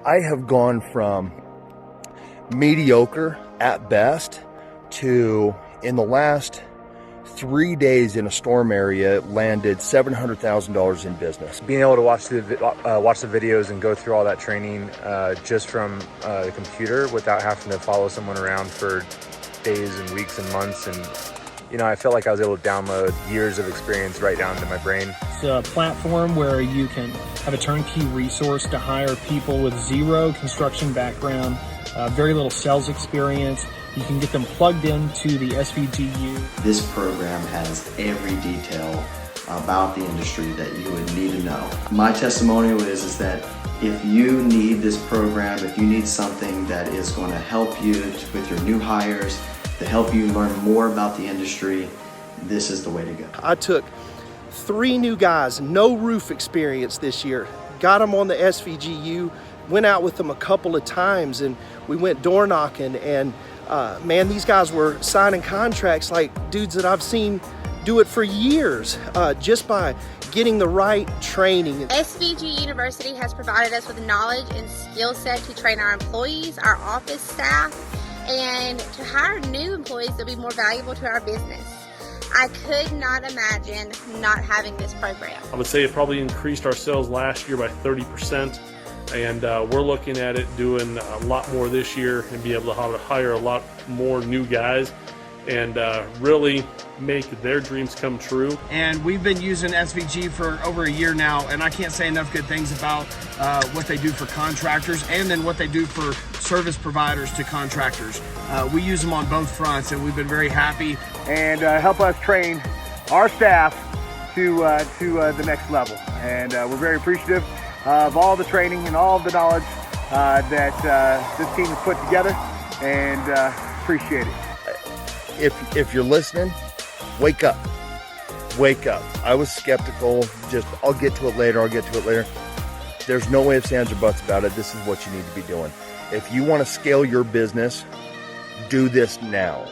I have gone from mediocre at best to, in the last 3 days in a storm area, landed $700,000 in business. Being able to watch the videos and go through all that training just from the computer without having to follow someone around for days and weeks and months, and I felt like I was able to download years of experience right down into my brain. It's a platform where you can have a turnkey resource to hire people with zero construction background, very little sales experience. You can get them plugged into the SVGU. This program has every detail about the industry that you would need to know. My testimonial is that if you need this program, if you need something that is going to help you with your new hires, to help you learn more about the industry, this is the way to go. I took 3 new guys, no roof experience this year, got them on the SVGU, went out with them a couple of times, and we went door knocking, and man, these guys were signing contracts like dudes that I've seen do it for years, just by getting the right training. SVG University has provided us with knowledge and skill set to train our employees, our office staff, and to hire new employees that will be more valuable to our business. I could not imagine not having this program. I would say it probably increased our sales last year by 30%, and we're looking at it doing a lot more this year and be able to hire a lot more new guys and really make their dreams come true. And we've been using SVG for over a year now, and I can't say enough good things about what they do for contractors and then what they do for service providers to contractors. We use them on both fronts, and we've been very happy. And help us train our staff to the next level. And we're very appreciative of all the training and all of the knowledge that this team has put together, and appreciate it. If you're listening, wake up. Wake up. I was skeptical, I'll get to it later. There's no way ifs, ands, or buts about it. This is what you need to be doing. If you want to scale your business, do this now.